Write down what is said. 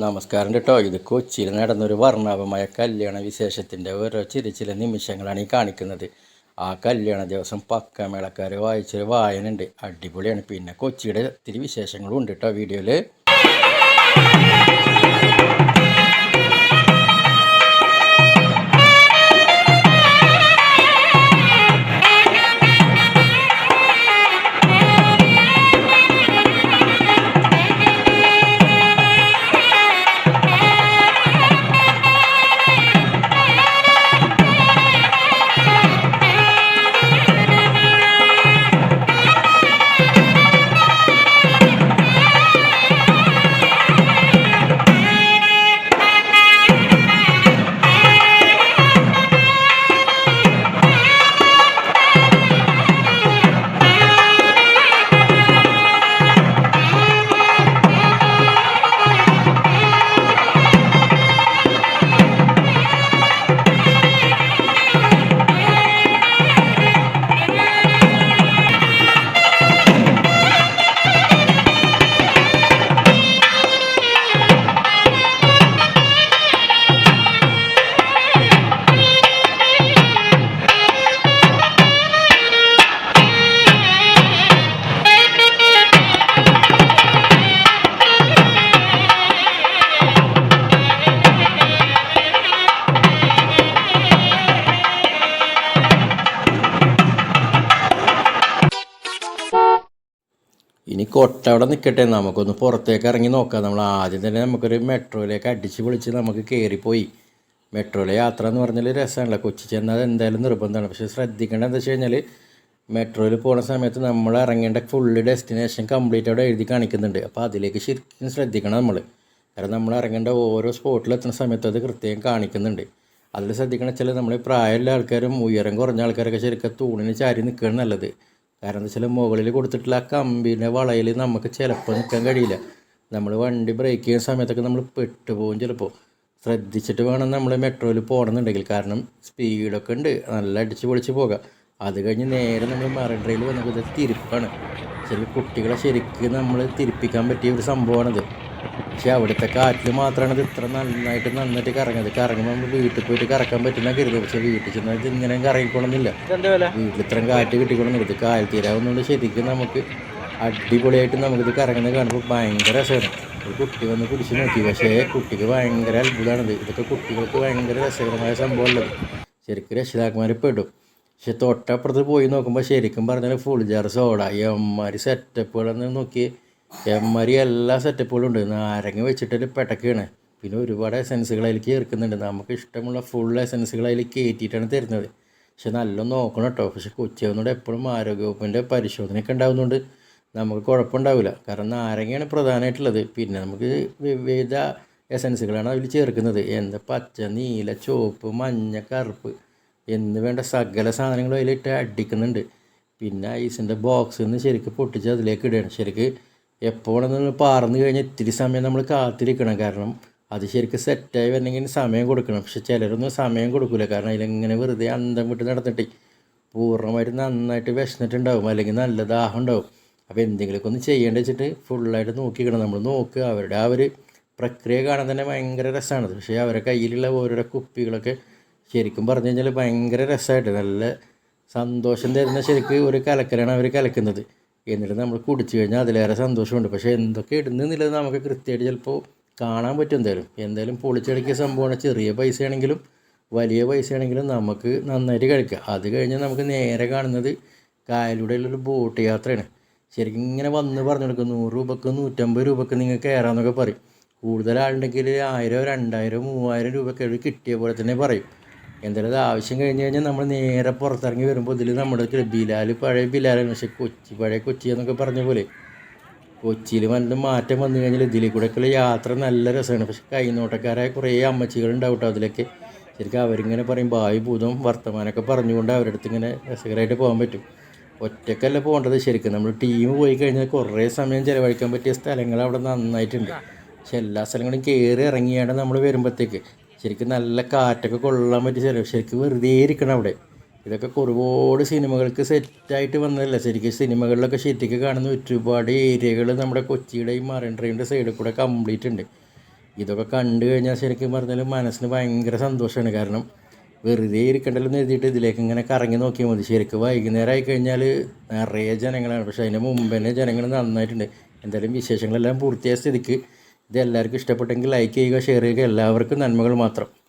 നമസ്കാരം കേട്ടോ. ഇത് കൊച്ചിയിൽ നടന്നൊരു വർണ്ണാഭമായ കല്യാണ വിശേഷത്തിൻ്റെ ഓരോ ചില നിമിഷങ്ങളാണ് ഈ കാണിക്കുന്നത്. ആ കല്യാണ ദിവസം പക്ക മേളക്കാർ വായിച്ചൊരു വായനുണ്ട്, അടിപൊളിയാണ്. പിന്നെ കൊച്ചിയുടെ ഒത്തിരി വിശേഷങ്ങളും ഉണ്ട് കേട്ടോ വീഡിയോയിൽ. ഇനി കൊട്ടവിടെ നിൽക്കട്ടെ, നമുക്കൊന്ന് പുറത്തേക്ക് ഇറങ്ങി നോക്കാം. നമ്മൾ ആദ്യം തന്നെ നമുക്കൊരു മെട്രോയിലേക്ക് അടിച്ച് പൊളിച്ച് നമുക്ക് കയറിപ്പോയി. മെട്രോയിലെ യാത്ര എന്ന് പറഞ്ഞാൽ രസമാണല്ലോ. കൊച്ചി ചെന്നാൽ എന്തായാലും നിർബന്ധമാണ്. പക്ഷേ ശ്രദ്ധിക്കേണ്ടത് എന്താ വെച്ച് കഴിഞ്ഞാൽ മെട്രോയിൽ പോകുന്ന സമയത്ത് നമ്മൾ ഇറങ്ങേണ്ട ഫുള്ള് ഡെസ്റ്റിനേഷൻ കംപ്ലീറ്റ് അവിടെ എഴുതി കാണിക്കുന്നുണ്ട്. അപ്പോൾ അതിലേക്ക് ശരിക്കും ശ്രദ്ധിക്കണം നമ്മൾ. കാരണം നമ്മൾ ഇറങ്ങേണ്ട ഓരോ സ്പോട്ടിലെത്തുന്ന സമയത്ത് അത് കൃത്യം കാണിക്കുന്നുണ്ട്. അതിൽ ശ്രദ്ധിക്കണം വെച്ചാൽ നമ്മൾ പ്രായമുള്ള ആൾക്കാരും ഉയരം കുറഞ്ഞ ആൾക്കാരൊക്കെ ശരിക്കും തൂണിന് ചാരി നിൽക്കുകയാണ് നല്ലത്. കാരണം എന്താ വെച്ചാൽ മുകളിൽ കൊടുത്തിട്ടുള്ള ആ കമ്പിൻ്റെ വളയിൽ നമുക്ക് ചിലപ്പോൾ നിൽക്കാൻ കഴിയില്ല. നമ്മൾ വണ്ടി ബ്രേക്ക് ചെയ്യുന്ന സമയത്തൊക്കെ നമ്മൾ പെട്ടുപോകും ചിലപ്പോൾ. ശ്രദ്ധിച്ചിട്ട് വേണം നമ്മൾ മെട്രോയിൽ പോകണമെന്നുണ്ടെങ്കിൽ. കാരണം സ്പീഡൊക്കെ ഉണ്ട്, നല്ല അടിച്ച് പൊളിച്ച് പോകാം. അത് കഴിഞ്ഞ് നേരെ നമ്മൾ മറൈൻ ഡ്രൈവിൽ വന്നത് തിരിപ്പാണ്. ശരിക്കും കുട്ടികളെ ശരിക്കും നമ്മൾ തിരിപ്പിക്കാൻ പറ്റിയ ഒരു സംഭവമാണിത്. പക്ഷേ അവിടുത്തെ കാറ്റിൽ മാത്രമാണ് ഇത് ഇത്ര നന്നായിട്ട് കറങ്ങുന്നത്. കറങ്ങുമ്പോൾ നമ്മൾ വീട്ടിൽ പോയിട്ട് കറക്കാൻ പറ്റുന്ന കരുതും. പക്ഷേ വീട്ടിൽ ചെന്നാൽ ഇത് ഇങ്ങനെ കറങ്ങിക്കൊള്ളുന്നില്ല. വീട്ടിൽ ഇത്രയും കാറ്റ് കിട്ടിക്കൊള്ളുന്നില്ല. ഇത് കാൽ തീരാവുന്നതുകൊണ്ട് ശരിക്കും നമുക്ക് അടിപൊളിയായിട്ട് നമുക്കിത് കറങ്ങുന്നത് കാണുമ്പോൾ ഭയങ്കര രസമാണ്. ഒരു കുട്ടി വന്ന് പിടിച്ച് നോക്കി, പക്ഷേ കുട്ടിക്ക് ഭയങ്കര അത്ഭുതമാണിത്. ഇതൊക്കെ കുട്ടികൾക്ക് ഭയങ്കര രസകരമായ സംഭവമുള്ളത്. ശരിക്കും രക്ഷിതാക്കന്മാർ പെടും. പക്ഷെ തൊട്ടപ്പുറത്ത് പോയി നോക്കുമ്പോൾ ശരിക്കും പറഞ്ഞാൽ ഫുൾ ജാർ സോഡ, എമ്മാരി സെറ്റപ്പുകളെന്ന് നോക്കി. എമ്മാരി എല്ലാ സെറ്റപ്പുകളും ഉണ്ട്. നാരങ്ങ വെച്ചിട്ടൊരു പെട്ടക്കാണ്. പിന്നെ ഒരുപാട് എസൻസുകൾ അതിൽ ചേർക്കുന്നുണ്ട്. നമുക്ക് ഇഷ്ടമുള്ള ഫുൾ എസൻസുകൾ അതിൽ കയറ്റിയിട്ടാണ് തരുന്നത്. പക്ഷെ നല്ല നോക്കണം കേട്ടോ. പക്ഷെ കൊച്ചിയാവുന്നതുകൊണ്ട് എപ്പോഴും ആരോഗ്യവകുപ്പിൻ്റെ പരിശോധനയൊക്കെ ഉണ്ടാകുന്നതുകൊണ്ട് നമുക്ക് കുഴപ്പമുണ്ടാവില്ല. കാരണം നാരങ്ങയാണ് പ്രധാനമായിട്ടുള്ളത്. പിന്നെ നമുക്ക് വിവിധ എസൻസുകളാണ് അതിൽ ചേർക്കുന്നത്. എന്താ പച്ച, നീല, ചുവപ്പ്, മഞ്ഞ, കറുപ്പ് എന്ന് വേണ്ട സകല സാധനങ്ങളും അതിലിട്ട് അടിക്കുന്നുണ്ട്. പിന്നെ ഐസിൻ്റെ ബോക്സിൽ നിന്ന് ശരിക്കും പൊട്ടിച്ച് അതിലേക്ക് ഇടുകയാണ്. ശരിക്കും എപ്പോഴെന്ന് പാർന്നു കഴിഞ്ഞാൽ ഇത്തിരി സമയം നമ്മൾ കാത്തിരിക്കണം. കാരണം അത് ശരിക്കും സെറ്റായി വരണമെങ്കിൽ സമയം കൊടുക്കണം. പക്ഷെ ചിലരൊന്നും സമയം കൊടുക്കില്ല. കാരണം അതിലെങ്ങനെ വെറുതെ അന്തം വിട്ട് നടന്നിട്ട് പൂർണ്ണമായിട്ട് നന്നായിട്ട് വിശന്നിട്ടുണ്ടാവും, അല്ലെങ്കിൽ നല്ല ദാഹം ഉണ്ടാവും. അപ്പോൾ എന്തെങ്കിലുമൊക്കെ ഒന്ന് ചെയ്യേണ്ടി വെച്ചിട്ട് ഫുള്ളായിട്ട് നോക്കിക്കണം. നമ്മൾ നോക്കുക. അവരുടെ ആ ഒരു പ്രക്രിയ കാണാൻ തന്നെ ഭയങ്കര രസമാണ്. പക്ഷേ അവരുടെ കയ്യിലുള്ള ഓരോരോ കുപ്പികളൊക്കെ ശരിക്കും പറഞ്ഞു കഴിഞ്ഞാൽ ഭയങ്കര രസമായിട്ട് നല്ല സന്തോഷം തരുന്ന ശരിക്കും ഒരു കലക്കലാണ് അവർ കലക്കുന്നത്. എന്നിട്ട് നമ്മൾ കുടിച്ചു കഴിഞ്ഞാൽ അതിലേറെ സന്തോഷമുണ്ട്. പക്ഷേ എന്തൊക്കെ ഇടുന്നില്ലത് നമുക്ക് കൃത്യമായിട്ട് ചിലപ്പോൾ കാണാൻ പറ്റും. എന്തായാലും പൊളിച്ചടക്കിയ സംഭവമാണ്. ചെറിയ പൈസയാണെങ്കിലും വലിയ പൈസയാണെങ്കിലും നമുക്ക് നന്നായിട്ട് കഴിക്കാം. അത് കഴിഞ്ഞ് നമുക്ക് നേരെ കാണുന്നത് കായലൂടെയുള്ളൊരു ബോട്ട് യാത്രയാണ്. ശരിക്കും ഇങ്ങനെ വന്ന് പറഞ്ഞു കൊടുക്കും 100 രൂപക്ക് 150 രൂപക്ക് നിങ്ങൾക്ക് കയറാമെന്നൊക്കെ പറയും. കൂടുതൽ ആളുണ്ടെങ്കിൽ 1000, 2000, 3000 രൂപയ്ക്ക് കിട്ടിയ പോലെ തന്നെ പറയും. എന്തായാലും അത് ആവശ്യം കഴിഞ്ഞ് കഴിഞ്ഞാൽ നമ്മൾ നേരെ പുറത്തിറങ്ങി വരുമ്പോൾ ഇതിൽ നമ്മുടെ ബിലാൽ പഴയ ബിലാലാണ്. പക്ഷേ പഴയ കൊച്ചി എന്നൊക്കെ പറഞ്ഞ പോലെ കൊച്ചിയിൽ വന്നിട്ട് മാറ്റം വന്നു കഴിഞ്ഞാൽ ഇതിൽ കൂടെയൊക്കെയുള്ള യാത്ര നല്ല രസമാണ്. പക്ഷേ കൈനോട്ടക്കാരായ കുറേ അമ്മച്ചികളുണ്ടാവും കേട്ടോ അതിലൊക്കെ. ശരിക്കും അവരിങ്ങനെ പറയും ഭാവി ഭൂതം വർത്തമാനമൊക്കെ പറഞ്ഞുകൊണ്ട് അവരുടെ അടുത്ത് ഇങ്ങനെ രസകരമായിട്ട് പോകാൻ പറ്റും. ഒറ്റക്കല്ല പോകേണ്ടത്. ശരിക്കും നമ്മൾ ടീം പോയി കഴിഞ്ഞാൽ കുറേ സമയം ചിലവഴിക്കാൻ പറ്റിയ സ്ഥലങ്ങൾ അവിടെ നന്നായിട്ടുണ്ട്. പക്ഷെ എല്ലാ സ്ഥലങ്ങളും കയറി ഇറങ്ങിയാണ് നമ്മൾ വരുമ്പോഴത്തേക്ക് ശരിക്കും നല്ല കാറ്റൊക്കെ കൊള്ളാൻ പറ്റിയ സ്ഥലം. ശരിക്കും വെറുതെ ഇരിക്കണം അവിടെ. ഇതൊക്കെ ഒരുപാട് സിനിമകൾക്ക് സെറ്റായിട്ട് വന്നതല്ല. ശരിക്കും സിനിമകളിലൊക്കെ ശരിക്കും കാണുന്ന ഒരുപാട് ഏരിയകൾ നമ്മുടെ കൊച്ചിയുടെ ഈ മറൈൻ ഡ്രൈവിൻ്റെ സൈഡിൽ കൂടെ കംപ്ലീറ്റ് ഉണ്ട്. ഇതൊക്കെ കണ്ടു കഴിഞ്ഞാൽ ശരിക്കും പറഞ്ഞാൽ മനസ്സിന് ഭയങ്കര സന്തോഷമാണ്. കാരണം വെറുതെ ഇരിക്കണ്ടല്ലോ എന്ന് എഴുതിയിട്ട് ഇതിലേക്ക് ഇങ്ങനെ കറങ്ങി നോക്കിയാൽ മതി. ശരിക്കും വൈകുന്നേരം ആയി കഴിഞ്ഞാൽ നിറയെ ജനങ്ങളാണ്. പക്ഷേ അതിന് മുമ്പ് തന്നെ ജനങ്ങൾ നന്നായിട്ടുണ്ട്. എന്തായാലും വിശേഷങ്ങളെല്ലാം പൂർത്തിയായ സ്ഥിതിക്ക് ഇത് എല്ലാവർക്കും ഇഷ്ടപ്പെട്ടെങ്കിൽ ലൈക്ക് ചെയ്യുക, ഷെയർ ചെയ്യുക. എല്ലാവർക്കും നന്മകൾ മാത്രം.